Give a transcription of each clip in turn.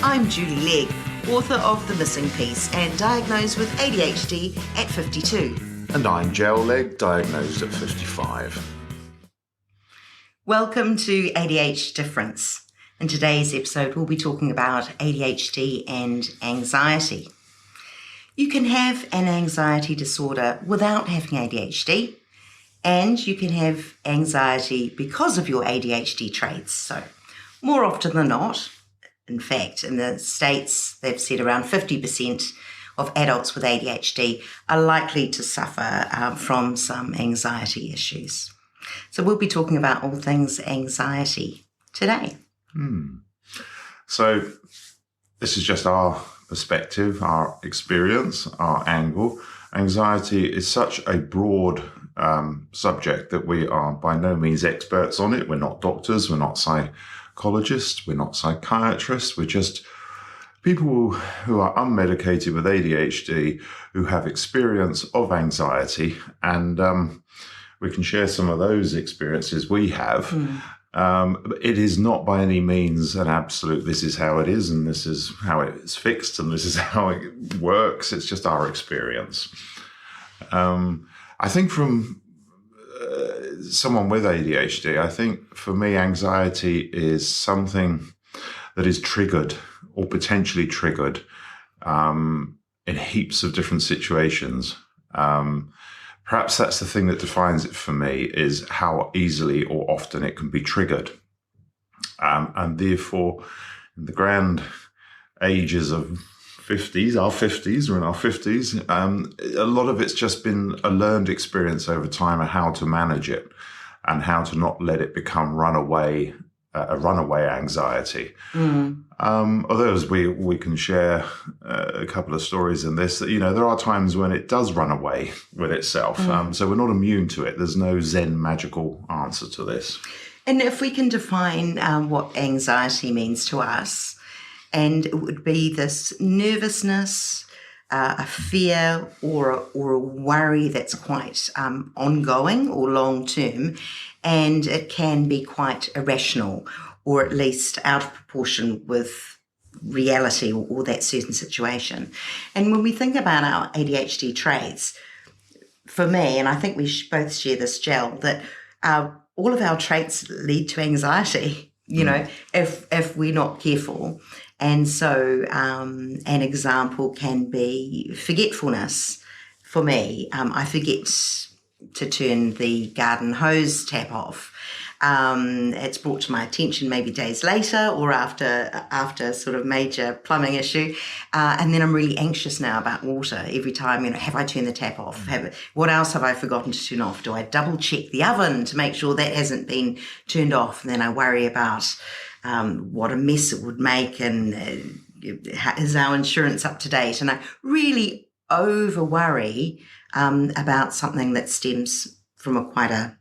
I'm Julie Legg, author of The Missing Piece and diagnosed with ADHD at 52. And I'm Gel Legg, diagnosed at 55. Welcome to ADHD Difference. In today's episode, we'll be talking about ADHD and anxiety. You can have an anxiety disorder without having ADHD, and you can have anxiety because of your ADHD traits. So more often than not, in fact, in the States, they've said around 50% of adults with ADHD are likely to suffer from some anxiety issues. So we'll be talking about all things anxiety today. So this is just our perspective, our experience, our angle. Anxiety is such a broad subject that we are by no means experts on it. We're not doctors, we're not psychologists, we're not psychiatrists, we're just people who are unmedicated with ADHD who have experience of anxiety, and we can share some of those experiences we have. It is not by any means an absolute, this is how it is and this is how it's fixed and this is how it works. It's just our experience. I think from someone with ADHD, I think for me, anxiety is something that is triggered or potentially triggered in heaps of different situations. Perhaps that's the thing that defines it for me, is how easily or often it can be triggered. And therefore, in the grand ages of 50s, our 50s, we're in our 50s, a lot of it's just been a learned experience over time of how to manage it and how to not let it become a runaway anxiety. Although as we can share a couple of stories in this, that, you know, there are times when it does run away with itself. So we're not immune to it. There's no Zen magical answer to this. And if we can define what anxiety means to us, and it would be this nervousness, a fear or a worry that's quite ongoing or long-term, and it can be quite irrational or at least out of proportion with reality or that certain situation. And when we think about our ADHD traits, for me, and I think we both share this, Gel, that all of our traits lead to anxiety, you know, if we're not careful. And so an example can be forgetfulness. For me, I forget to turn the garden hose tap off. It's brought to my attention maybe days later or after sort of major plumbing issue. And then I'm really anxious now about water every time, you know, have I turned the tap off? What else have I forgotten to turn off? Do I double check the oven to make sure that hasn't been turned off? And then I worry about what a mess it would make, and is our insurance up to date? And I really over worry about something that stems from quite a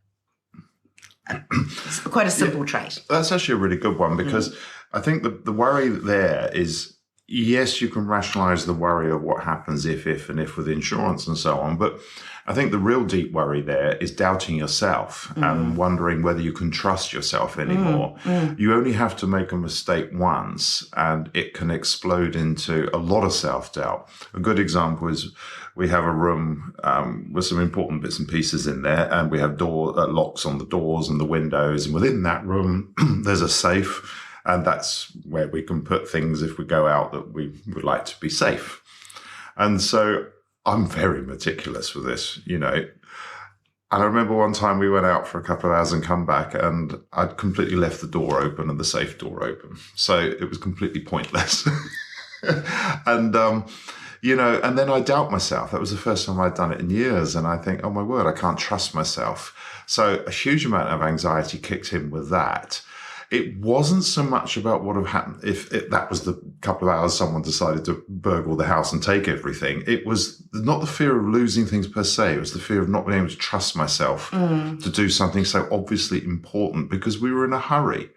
simple trait. That's actually a really good one, because I think the worry there is, yes, you can rationalize the worry of what happens if with insurance and so on. But I think the real deep worry there is doubting yourself and wondering whether you can trust yourself anymore. You only have to make a mistake once and it can explode into a lot of self-doubt. A good example is we have a room with some important bits and pieces in there, and we have locks on the doors and the windows. And within that room, there's a safe. And that's where we can put things if we go out that we would like to be safe. And so I'm very meticulous with this, you know. And I remember one time we went out for a couple of hours and come back, and I'd completely left the door open and the safe door open. So it was completely pointless. And, you know, and then I doubt myself. That was the first time I'd done it in years. And I think, oh my word, I can't trust myself. So a huge amount of anxiety kicked in with that. It wasn't so much about what would have happened if that was the couple of hours someone decided to burgle the house and take everything. It was not the fear of losing things per se. It was the fear of not being able to trust myself to do something so obviously important, because we were in a hurry.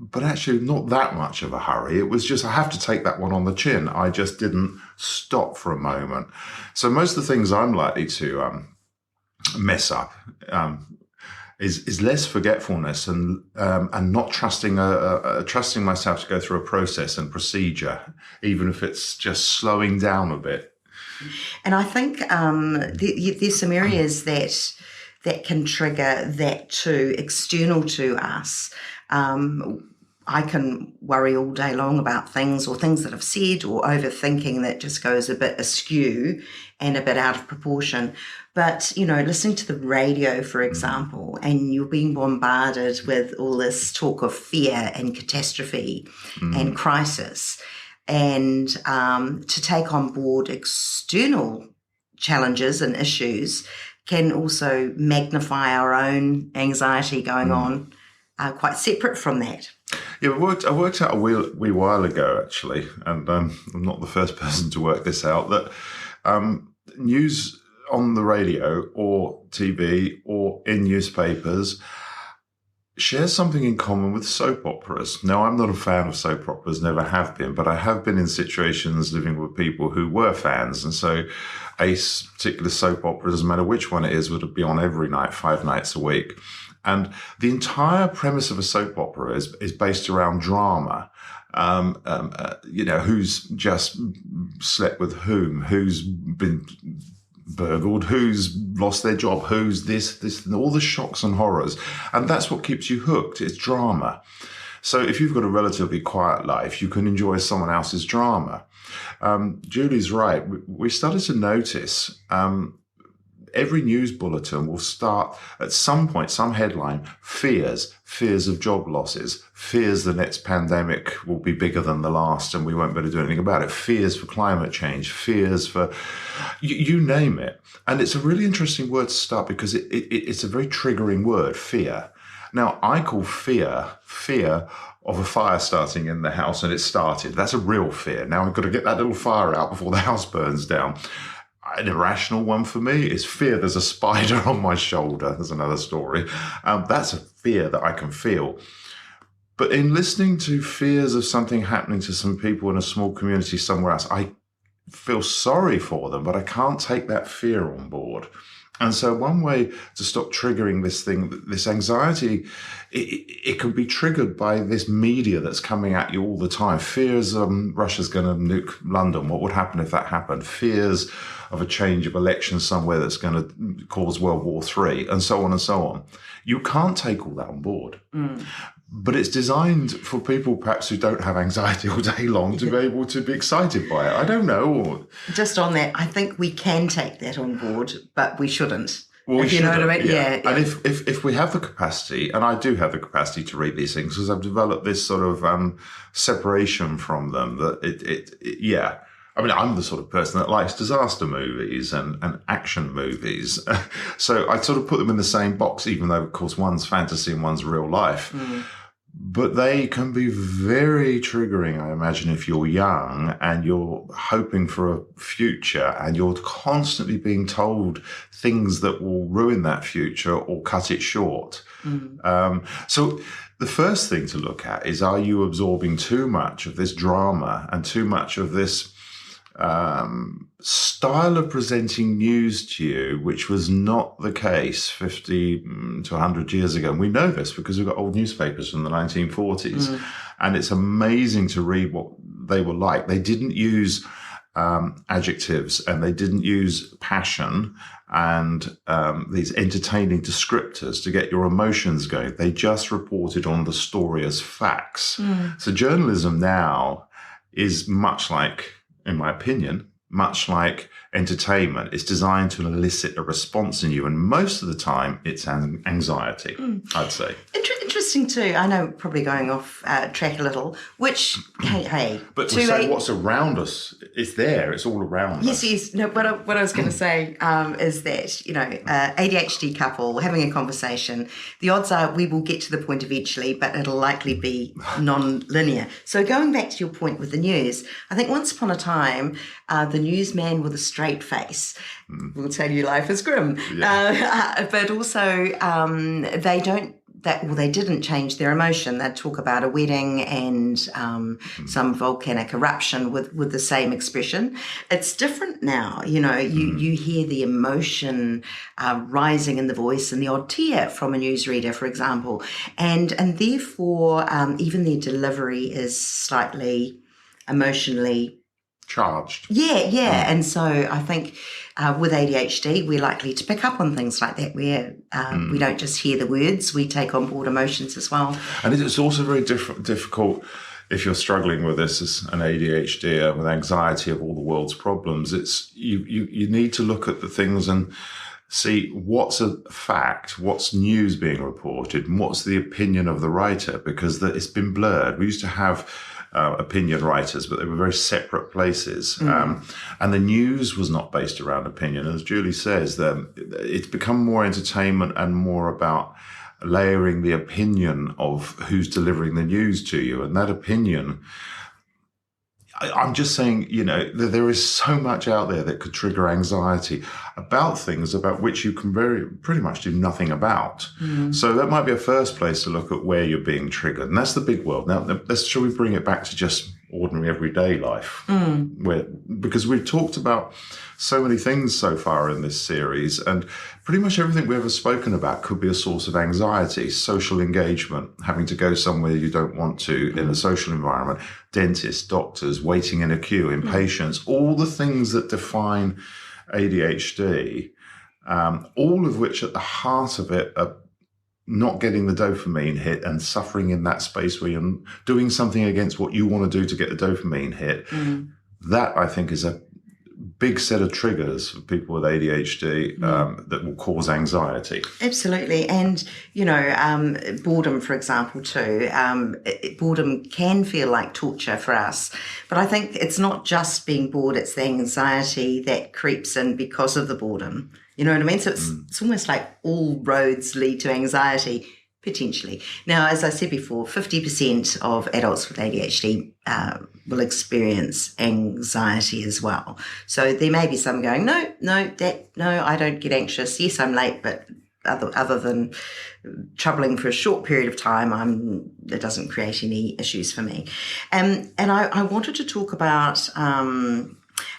But actually not that much of a hurry. It was just, I have to take that one on the chin. I just didn't stop for a moment. So most of the things I'm likely to mess up is less forgetfulness and not trusting trusting myself to go through a process and procedure, even if it's just slowing down a bit. And I think there's some areas that can trigger that too, external to us. I can worry all day long about things or things that I've said or overthinking that just goes a bit askew and a bit out of proportion. But, listening to the radio, for example, and you're being bombarded with all this talk of fear and catastrophe and crisis, and to take on board external challenges and issues can also magnify our own anxiety going on quite separate from that. Yeah, I worked out a wee while ago, actually, and I'm not the first person to work this out, that news on the radio or TV or in newspapers shares something in common with soap operas. Now, I'm not a fan of soap operas, never have been, but I have been in situations living with people who were fans. And so a particular soap opera, doesn't matter which one it is, would be on every night, 5 nights a week. And the entire premise of a soap opera is based around drama. Who's just slept with whom, who's been burgled, who's lost their job, who's this, and all the shocks and horrors. And that's what keeps you hooked. It's drama. So if you've got a relatively quiet life, you can enjoy someone else's drama. Julie's right. We started to notice every news bulletin will start at some point, some headline, fears of job losses, fears the next pandemic will be bigger than the last and we won't be able to do anything about it, fears for climate change, fears for, you name it. And it's a really interesting word to start because it's a very triggering word, fear. Now, I call fear of a fire starting in the house and it started. That's a real fear. Now I've got to get that little fire out before the house burns down. An irrational one for me is fear there's a spider on my shoulder. There's another story. That's a fear that I can feel. But in listening to fears of something happening to some people in a small community somewhere else, I feel sorry for them, but I can't take that fear on board. And so one way to stop triggering this anxiety, it can be triggered by this media that's coming at you all the time. Fears Russia's going to nuke London. What would happen if that happened? Fears of a change of election somewhere that's going to cause World War III, and so on and so on. You can't take all that on board. But it's designed for people perhaps who don't have anxiety all day long to be able to be excited by it. I don't know. Just on that, I think we can take that on board, but we shouldn't. Well, you know what I mean? Yeah. And if we have the capacity, and I do have the capacity to read these things because I've developed this sort of separation from them that I mean, I'm the sort of person that likes disaster movies and action movies. So I sort of put them in the same box, even though, of course, one's fantasy and one's real life. But they can be very triggering, I imagine, if you're young and you're hoping for a future and you're constantly being told things that will ruin that future or cut it short. So the first thing to look at is, are you absorbing too much of this drama and too much of this style of presenting news to you, which was not the case 50 to 100 years ago. And we know this because we've got old newspapers from the 1940s. And it's amazing to read what they were like. They didn't use adjectives and they didn't use passion and these entertaining descriptors to get your emotions going. They just reported on the story as facts. So journalism now is much like, in my opinion, much like entertainment. It's designed to elicit a response in you. And most of the time, it's anxiety, I'd say. Interesting too. I know, probably going off track a little, which, hey. But we say what's around us, it's there. It's all around us. Yes. No, what I was going to say is that, ADHD couple having a conversation, the odds are we will get to the point eventually, but it'll likely be non-linear. So going back to your point with the news, I think once upon a time, the newsman with a straight face will tell you life is grim. But also they don't they didn't change their emotion. They'd talk about a wedding and some volcanic eruption with the same expression. It's different now. You hear the emotion rising in the voice and the odd tear from a newsreader, for example, and therefore even their delivery is slightly emotionally charged. Yeah. And so I think with ADHD, we're likely to pick up on things like that, where we don't just hear the words, we take on board emotions as well. And it's also very difficult if you're struggling with this as an ADHD, with anxiety of all the world's problems. It's you need to look at the things and see what's a fact, what's news being reported, and what's the opinion of the writer, because it's been blurred. We used to have opinion writers, but they were very separate places. And the news was not based around opinion. As Julie says, it's become more entertainment and more about layering the opinion of who's delivering the news to you. And that opinion, I'm just saying, there is so much out there that could trigger anxiety about things about which you can pretty much do nothing about. So that might be a first place to look at where you're being triggered. And that's the big world. Now, shall we bring it back to just ordinary everyday life? Because we've talked about so many things so far in this series, and pretty much everything we've ever spoken about could be a source of anxiety. Social engagement, having to go somewhere you don't want to in a social environment, dentists, doctors, waiting in a queue, impatience, all the things that define ADHD, all of which at the heart of it are not getting the dopamine hit and suffering in that space where you're doing something against what you want to do to get the dopamine hit. That, I think, is a big set of triggers for people with ADHD that will cause anxiety. Absolutely. And, boredom, for example, too. Boredom can feel like torture for us. But I think it's not just being bored, it's the anxiety that creeps in because of the boredom. You know what I mean? So it's almost like all roads lead to anxiety, potentially. Now, as I said before, 50% of adults with ADHD will experience anxiety as well. So there may be some going, no, I don't get anxious. Yes, I'm late, but other than troubling for a short period of time, it doesn't create any issues for me. And I wanted to talk about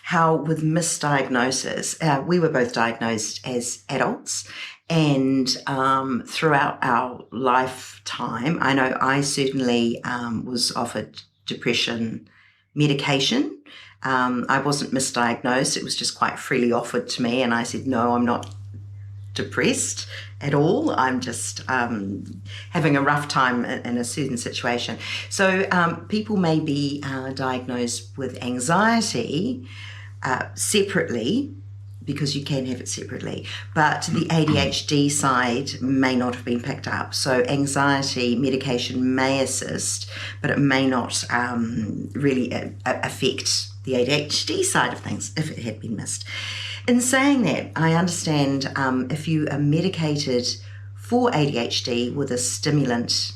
how with misdiagnosis, we were both diagnosed as adults, and throughout our lifetime, I know I certainly was offered depression medication. I wasn't misdiagnosed. It was just quite freely offered to me, and I said, no, I'm not depressed at all. I'm just having a rough time in a certain situation. So people may be diagnosed with anxiety separately, because you can have it separately, but the ADHD side may not have been picked up. So anxiety medication may assist, but it may not really affect the ADHD side of things if it had been missed. In saying that, I understand if you are medicated for ADHD with a stimulant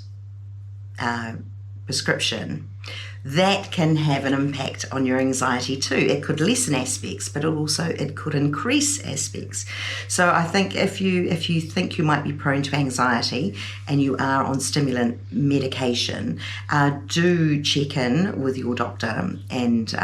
prescription, that can have an impact on your anxiety too. It could lessen aspects, but it could increase aspects. So I think if you think you might be prone to anxiety and you are on stimulant medication, do check in with your doctor and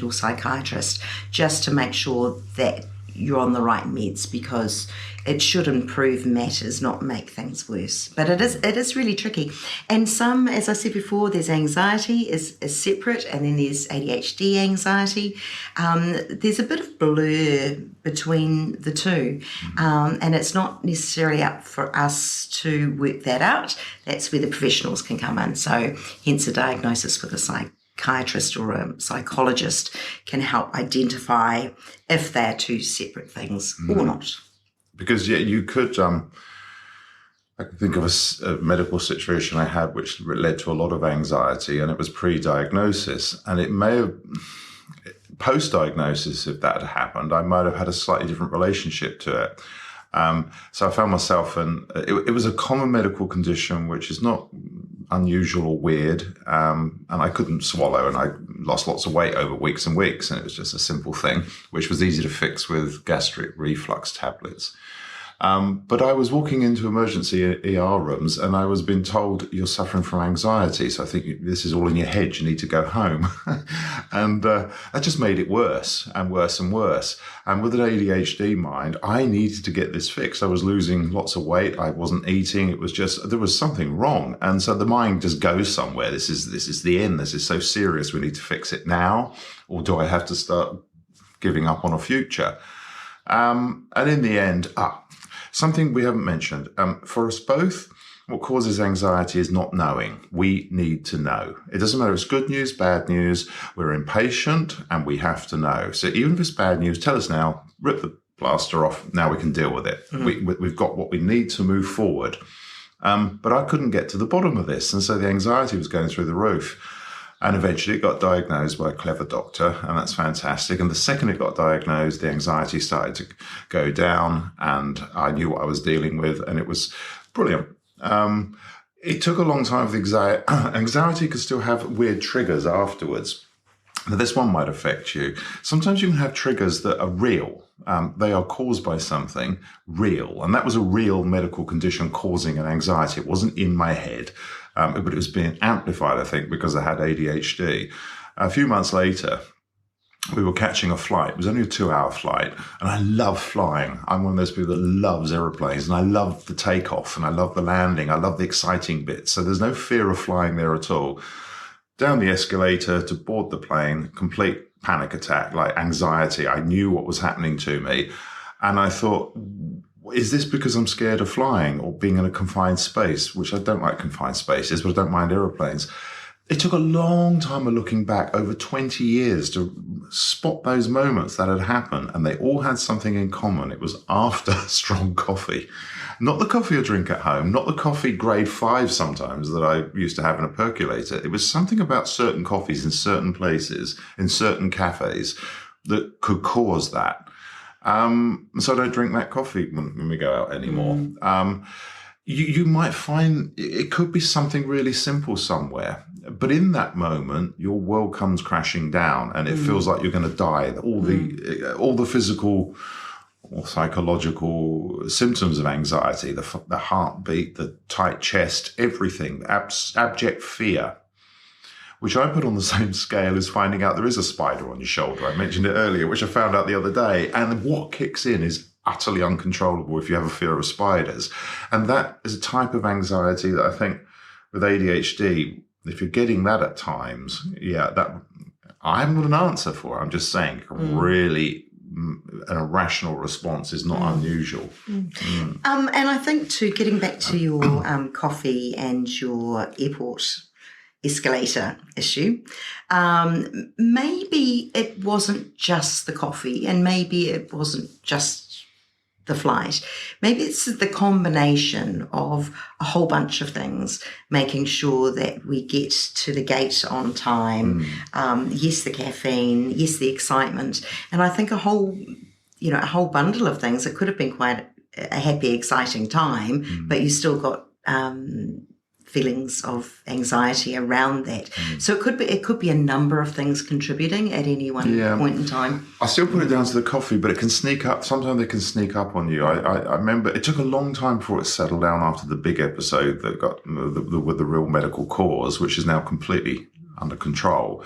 or psychiatrist just to make sure that you're on the right meds, because it should improve matters, not make things worse. But it is really tricky. And some, as I said before, there's anxiety is separate, and then there's ADHD anxiety. There's a bit of blur between the two, and it's not necessarily up for us to work that out. That's where the professionals can come in. So hence a diagnosis with a psychiatrist or a psychologist can help identify if they're two separate things or not. Because you could, I can think of a medical situation I had which led to a lot of anxiety, and it was pre-diagnosis, and it may have, post-diagnosis, if that had happened, I might have had a slightly different relationship to it. So I found myself it was a common medical condition, which is not unusual or weird, and I couldn't swallow, and I lost lots of weight over weeks and weeks, and it was just a simple thing, which was easy to fix with gastric reflux tablets. But I was walking into emergency ER rooms and I was being told you're suffering from anxiety. So I think this is all in your head. You need to go home. And that just made it worse and worse and worse. And with an ADHD mind, I needed to get this fixed. I was losing lots of weight. I wasn't eating. It was just, there was something wrong. And so the mind just goes somewhere. This is the end. This is so serious. We need to fix it now. Or do I have to start giving up on a future? And in the end, something we haven't mentioned, for us both, what causes anxiety is not knowing. We need to know. It doesn't matter if it's good news, bad news. We're impatient and we have to know. So even if it's bad news, tell us now, rip the plaster off. Now we can deal with it. We've got what we need to move forward. But I couldn't get to the bottom of this. And so the anxiety was going through the roof. And eventually it got diagnosed by a clever doctor, and that's fantastic. And the second it got diagnosed, the anxiety started to go down, and I knew what I was dealing with, and it was brilliant. It took a long time for the anxiety. Anxiety could still have weird triggers afterwards. Now, this one might affect you. Sometimes you can have triggers that are real. They are caused by something real. And that was a real medical condition causing an anxiety. It wasn't in my head, but it was being amplified, I think, because I had ADHD. A few months later, we were catching a flight. It was only a 2-hour flight, and I love flying. I'm one of those people that loves aeroplanes, and I love the takeoff, and I love the landing. I love the exciting bits. So there's no fear of flying there at all. Down the escalator to board the plane, complete panic attack, like anxiety. I knew what was happening to me. And I thought, is this because I'm scared of flying or being in a confined space, which I don't like confined spaces, but I don't mind aeroplanes. It took a long time of looking back, over 20 years, to spot those moments that had happened. And they all had something in common. It was after strong coffee. Not the coffee I drink at home, not the coffee grade 5 sometimes that I used to have in a percolator. It was something about certain coffees in certain places, in certain cafes, that could cause that. So I don't drink that coffee when we go out anymore. You might find it could be something really simple somewhere, but in that moment, your world comes crashing down and it feels like you're going to die. All the physical or psychological symptoms of anxiety, the heartbeat, the tight chest, everything, abject fear, which I put on the same scale as finding out there is a spider on your shoulder. I mentioned it earlier, which I found out the other day. And what kicks in is utterly uncontrollable if you have a fear of spiders. And that is a type of anxiety that I think with ADHD, if you're getting that at times, that I haven't got an answer for. I'm just saying really an irrational response is not unusual. And I think too, getting back to your coffee and your airport escalator issue, maybe it wasn't just the coffee and maybe it wasn't just the flight. Maybe it's the combination of a whole bunch of things, making sure that we get to the gate on time. Yes, the caffeine, yes, the excitement. And I think a whole bundle of things. It could have been quite a happy, exciting time, but you still got feelings of anxiety around that. So it could be a number of things contributing at any one point in time. I still put it down to the coffee, but it can sneak up. Sometimes they can sneak up on you. I remember it took a long time before it settled down after the big episode that got with the real medical cause, which is now completely under control.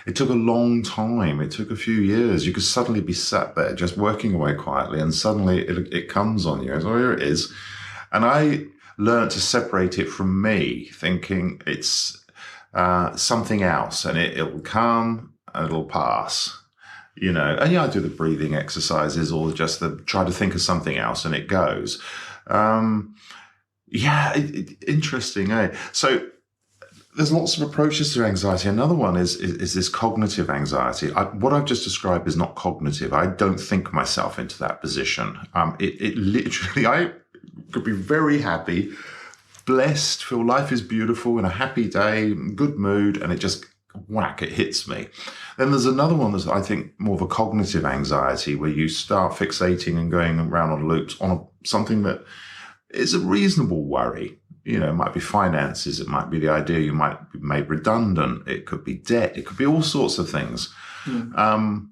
It took a long time. It took a few years. You could suddenly be sat there just working away quietly, and suddenly it comes on you. So here it is. And I learned to separate it from me, thinking it's something else, and it'll come and it'll pass, And I do the breathing exercises or just try to think of something else, and it goes. Interesting, eh? So there's lots of approaches to anxiety. Another one is this cognitive anxiety. What I've just described is not cognitive. I don't think myself into that position. It literally, I could be very happy, blessed, feel life is beautiful, in a happy day, good mood, and it just whack, it hits me. Then there's another one that's, I think, more of a cognitive anxiety, where you start fixating and going around on loops on something that is a reasonable worry. It might be finances, it might be the idea you might be made redundant, it could be debt, it could be all sorts of things. And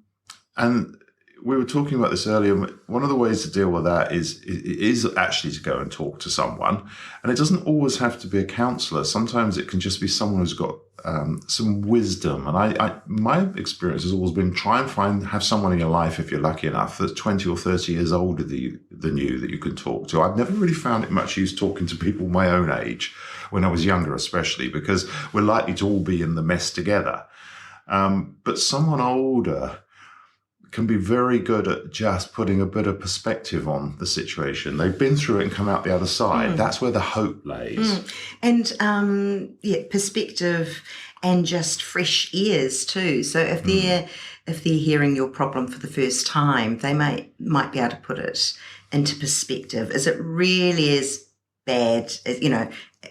we were talking about this earlier. One of the ways to deal with that is actually to go and talk to someone. And it doesn't always have to be a counsellor. Sometimes it can just be someone who's got some wisdom. And my experience has always been try and have someone in your life, if you're lucky enough, that's 20 or 30 years older than you that you can talk to. I've never really found it much use talking to people my own age, when I was younger especially, because we're likely to all be in the mess together. But someone older can be very good at just putting a bit of perspective on the situation. They've been through it and come out the other side. That's where the hope lays. And perspective and just fresh ears too. So if they're hearing your problem for the first time, they might be able to put it into perspective. Is it really as bad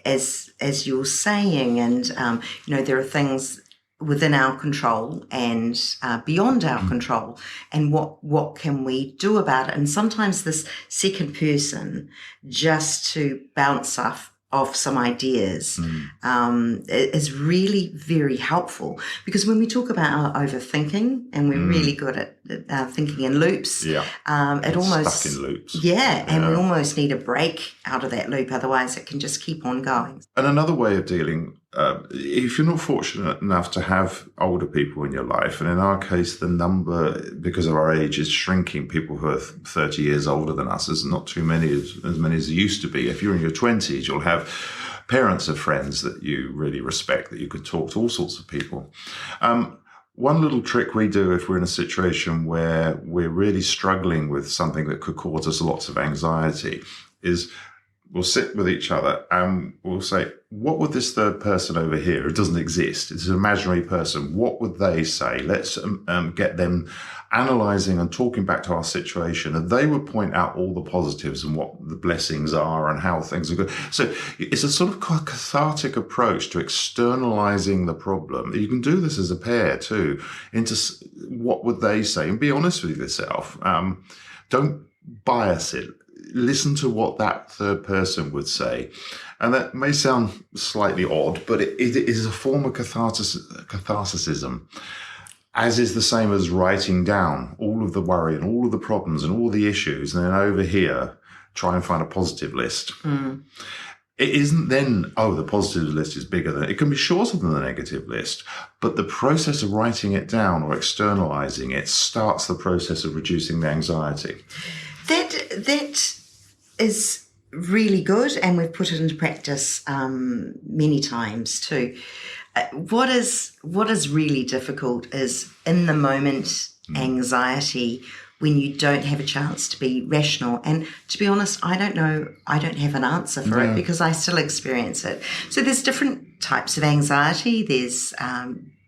as you're saying? And there are things within our control and beyond our control, and what can we do about it? And sometimes this second person, just to bounce off some ideas, is really very helpful, because when we talk about overthinking, and we're really good at thinking in loops, it almost stuck in loops. And we almost need a break out of that loop, otherwise it can just keep on going. And another way of dealing, if you're not fortunate enough to have older people in your life, and in our case, the number, because of our age, is shrinking. People who are 30 years older than us, there's not too many, as many as there used to be. If you're in your 20s, you'll have parents of friends that you really respect, that you could talk to all sorts of people. One little trick we do if we're in a situation where we're really struggling with something that could cause us lots of anxiety is we'll sit with each other and we'll say, what would this third person over here, it doesn't exist, it's an imaginary person, what would they say? Let's get them analysing and talking back to our situation, and they would point out all the positives and what the blessings are and how things are good. So it's a sort of cathartic approach to externalising the problem. You can do this as a pair too, into what would they say, and be honest with yourself. Don't bias it. Listen to what that third person would say. And that may sound slightly odd, but it is a form of catharticism, as is the same as writing down all of the worry and all of the problems and all the issues, and then over here, try and find a positive list. It isn't then, the positive list is bigger than it can be shorter than the negative list, but the process of writing it down or externalizing it starts the process of reducing the anxiety. That is really good, and we've put it into practice many times too. What is really difficult is in the moment anxiety, when you don't have a chance to be rational. And to be honest, I don't know, I don't have an answer for it, because I still experience it. So there's different types of anxiety. There's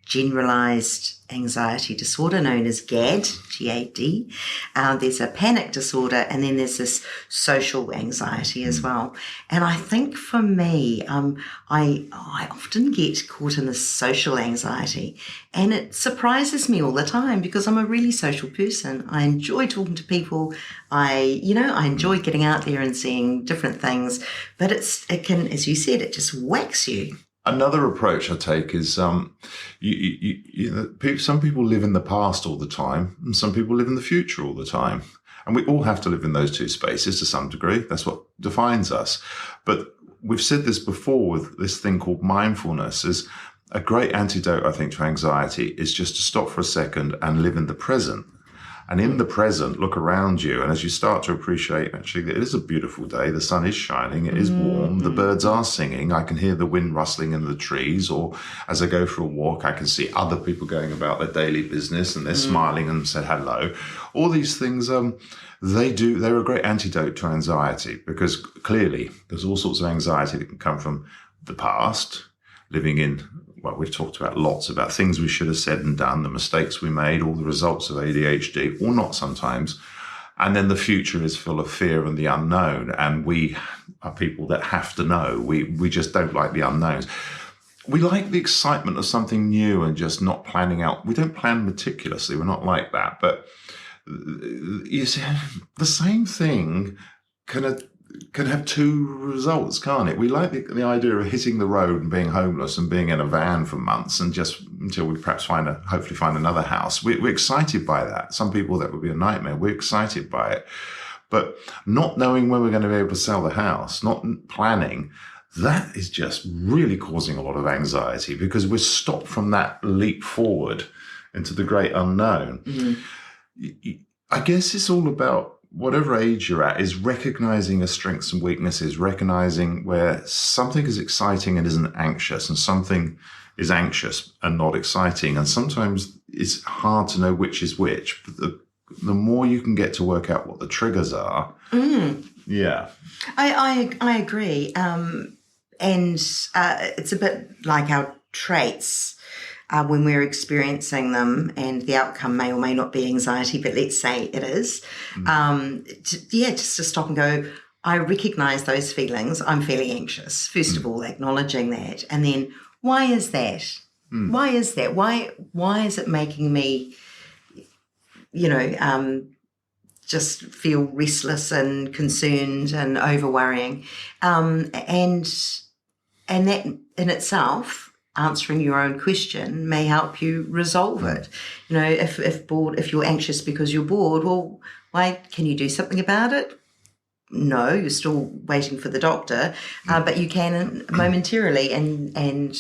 generalized anxiety disorder known as GAD, G-A-D. There's a panic disorder, and then there's this social anxiety as well. And I think for me, I often get caught in this social anxiety, and it surprises me all the time, because I'm a really social person. I enjoy talking to people. I enjoy getting out there and seeing different things, but it can, as you said, it just whacks you. Another approach I take is some people live in the past all the time, and some people live in the future all the time. And we all have to live in those two spaces to some degree. That's what defines us. But we've said this before with this thing called mindfulness. Is a great antidote, I think, to anxiety is just to stop for a second and live in the present. And in the present, look around you. And as you start to appreciate, actually, it is a beautiful day. The sun is shining. It is warm. The birds are singing. I can hear the wind rustling in the trees. Or as I go for a walk, I can see other people going about their daily business, and they're smiling and say hello. All these things, they're a great antidote to anxiety, because clearly there's all sorts of anxiety that can come from the past, living in, well, we've talked about lots about things we should have said and done, the mistakes we made, all the results of ADHD, or not sometimes. And then the future is full of fear and the unknown. And we are people that have to know. We just don't like the unknowns. We like the excitement of something new and just not planning out. We don't plan meticulously. We're not like that. But you see, the same thing can have two results, can't it? We like the idea of hitting the road and being homeless and being in a van for months and just until we perhaps hopefully find another house. We're excited by that. Some people, that would be a nightmare. We're excited by it. But not knowing when we're going to be able to sell the house, not planning, that is just really causing a lot of anxiety, because we're stopped from that leap forward into the great unknown. I guess it's all about, whatever age you're at, is recognizing your strengths and weaknesses, recognizing where something is exciting and isn't anxious, and something is anxious and not exciting. And sometimes it's hard to know which is which. But the more you can get to work out what the triggers are. Yeah. I agree. And it's a bit like our traits. When we're experiencing them, and the outcome may or may not be anxiety, but let's say it is. Just to stop and go, I recognise those feelings. I'm feeling anxious. First of all, acknowledging that, and then why is that? Why is that? Why is it making me, just feel restless and concerned and over worrying, and that in itself, answering your own question may help you resolve it. If you're anxious because you're bored, well, why, can you do something about it? No, you're still waiting for the doctor, but you can momentarily and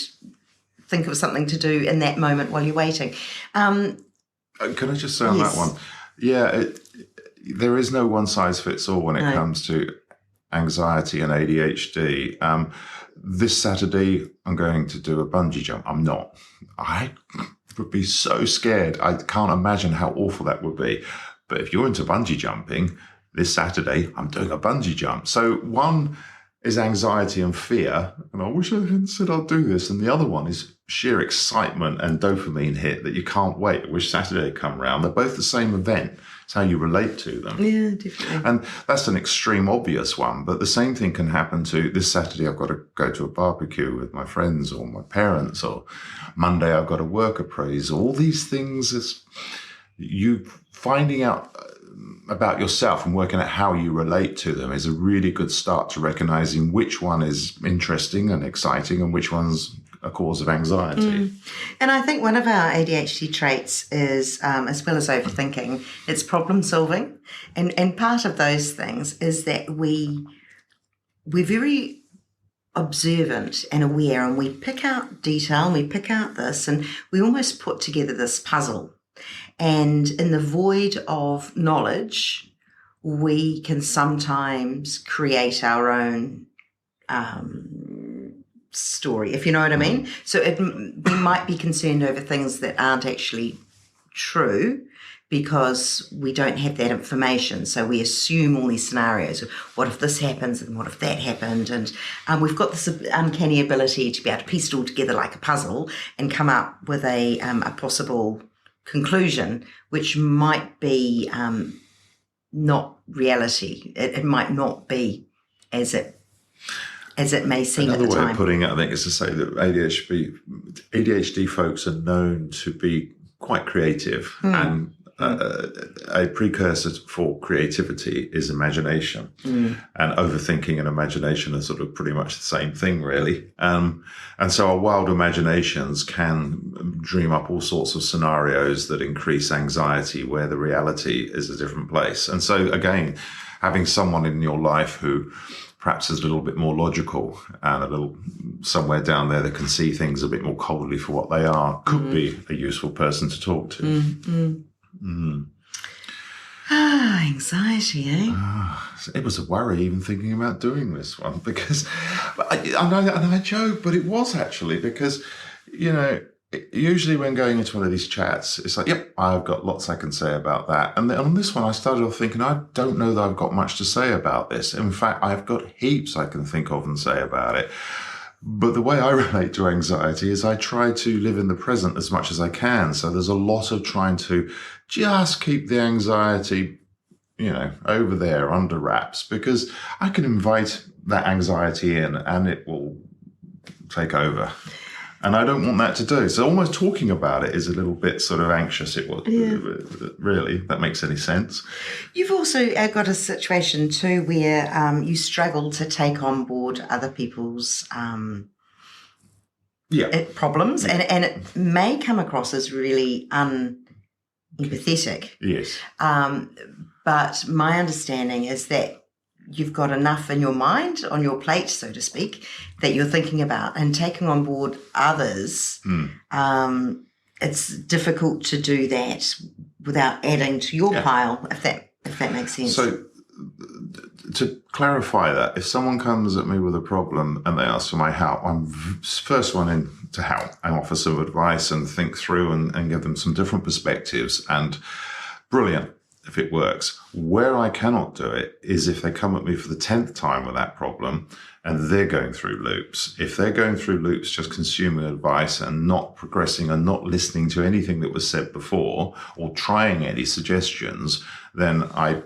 think of something to do in that moment while you're waiting. Can I just say on that one? Yeah, there is no one size fits all when it comes to anxiety and ADHD. This Saturday, I'm going to do a bungee jump. I'm not. I would be so scared. I can't imagine how awful that would be. But if you're into bungee jumping, this Saturday, I'm doing a bungee jump. So one is anxiety and fear, and I wish I hadn't said I'll do this. And the other one is sheer excitement and dopamine hit that you can't wait. I wish Saturday come round. They're both the same event. It's how you relate to them. Yeah, definitely. And that's an extreme obvious one, but the same thing can happen to this Saturday. I've got to go to a barbecue with my friends or my parents, or Monday I've got a work appraisal. All these things is you finding out about yourself and working out how you relate to them is a really good start to recognizing which one is interesting and exciting and which one's a cause of anxiety. And I think one of our ADHD traits is, as well as overthinking, it's problem solving. And part of those things is that we're very observant and aware, and we pick out detail and we pick out this, and we almost put together this puzzle. And in the void of knowledge, we can sometimes create our own story, if you know what I mean. So we might be concerned over things that aren't actually true because we don't have that information. So we assume all these scenarios. What if this happens, and what if that happened? And we've got this uncanny ability to be able to piece it all together like a puzzle and come up with a possible conclusion, which might be not reality. It might not be as it may seem at the time. Another way of putting it, I think, is to say that ADHD folks are known to be quite creative, and a precursor for creativity is imagination. And overthinking and imagination are sort of pretty much the same thing, really. And so our wild imaginations can dream up all sorts of scenarios that increase anxiety where the reality is a different place. And so, again, having someone in your life who perhaps is a little bit more logical and a little somewhere down there that can see things a bit more coldly for what they are could be a useful person to talk to. Anxiety, eh? It was a worry even thinking about doing this one, because I joke, but it was actually, because, usually when going into one of these chats, it's like, yep, I've got lots I can say about that. And then on this one, I started off thinking, I don't know that I've got much to say about this. In fact, I've got heaps I can think of and say about it. But the way I relate to anxiety is I try to live in the present as much as I can. So there's a lot of trying to just keep the anxiety, over there under wraps, because I can invite that anxiety in and it will take over. And I don't want that to do. So almost talking about it is a little bit sort of anxious. It was really, that makes any sense. You've also got a situation too where you struggle to take on board other people's problems, and it may come across as really unempathetic. Yes. But my understanding is that you've got enough in your mind, on your plate, so to speak, that you're thinking about, and taking on board others. It's difficult to do that without adding to your pile, if that makes sense. So, to clarify that, if someone comes at me with a problem and they ask for my help, I'm first one in to help and offer some advice and think through and give them some different perspectives. And brilliant if it works. Where I cannot do it is if they come at me for the 10th time with that problem and they're going through loops. If they're going through loops, just consuming advice and not progressing and not listening to anything that was said before or trying any suggestions, then I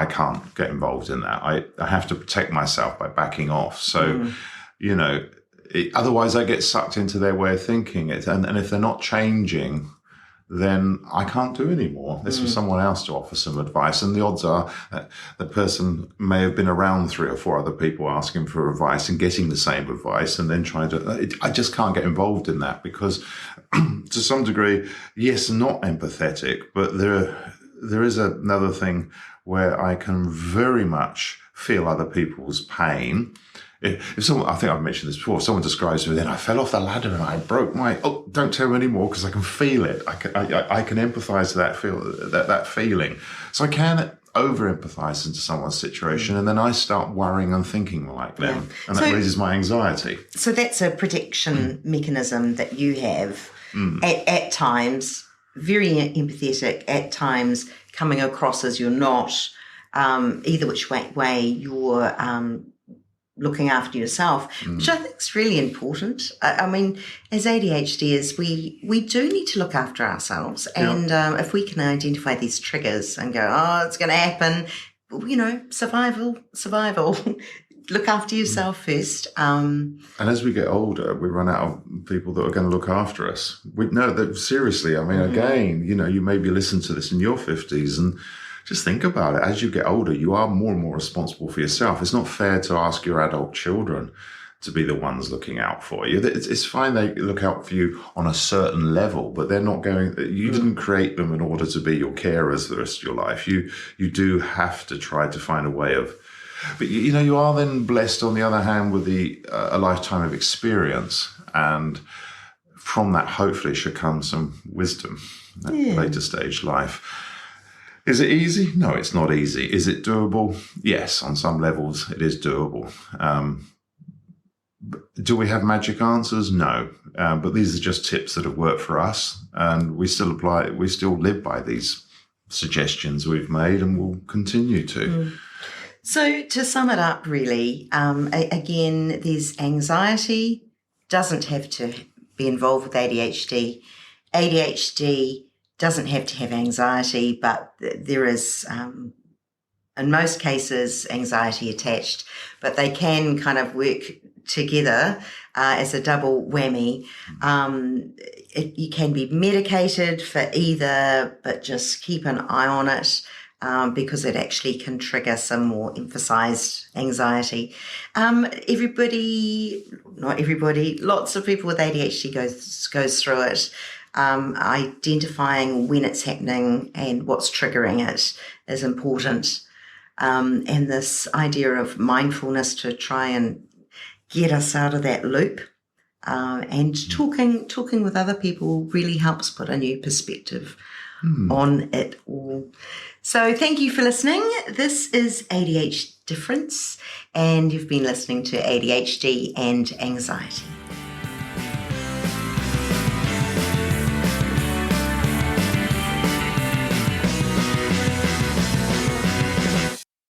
can't get involved in that. I have to protect myself by backing off. So, otherwise I get sucked into their way of thinking it. And if they're not changing, then I can't do anymore. This for someone else to offer some advice. And the odds are that the person may have been around 3 or 4 other people asking for advice and getting the same advice and then trying to, I just can't get involved in that because to some degree, yes, not empathetic, but there is another thing where I can very much feel other people's pain. If someone, I think I've mentioned this before, if someone describes me, then I fell off the ladder and I broke don't tell me anymore because I can feel it. I can empathise to that feeling. So I can over-empathise into someone's situation and then I start worrying and thinking like them. And that raises my anxiety. So that's a protection mechanism that you have at times, very empathetic, at times coming across as you're not, either which way you're looking after yourself, which I think is really important. I mean, as ADHDers, we do need to look after ourselves. And if we can identify these triggers and go, it's going to happen, survival, look after yourself first. And as we get older, we run out of people that are going to look after us. We know that seriously. I mean, again, you maybe listen to this in your 50s and just think about it. As you get older, you are more and more responsible for yourself. It's not fair to ask your adult children to be the ones looking out for you. It's fine they look out for you on a certain level, but they're not going. You didn't create them in order to be your carers the rest of your life. You do have to try to find a way of. But you are then blessed on the other hand with a lifetime of experience, and from that hopefully should come some wisdom at later stage life. Is it easy? No, it's not easy. Is it doable? Yes, on some levels it is doable. Do we have magic answers? No, but these are just tips that have worked for us, and we still live by these suggestions we've made, and will continue to. So to sum it up, really, again, there's anxiety, doesn't have to be involved with ADHD. ADHD doesn't have to have anxiety, but there is, in most cases, anxiety attached, but they can kind of work together as a double whammy. You can be medicated for either, but just keep an eye on it. Because it actually can trigger some more emphasized anxiety. Not everybody, lots of people with ADHD goes through it. Identifying when it's happening and what's triggering it is important. And this idea of mindfulness to try and get us out of that loop. And talking with other people really helps put a new perspective on it all. So thank you for listening. This is ADHD Difference, and you've been listening to ADHD and Anxiety.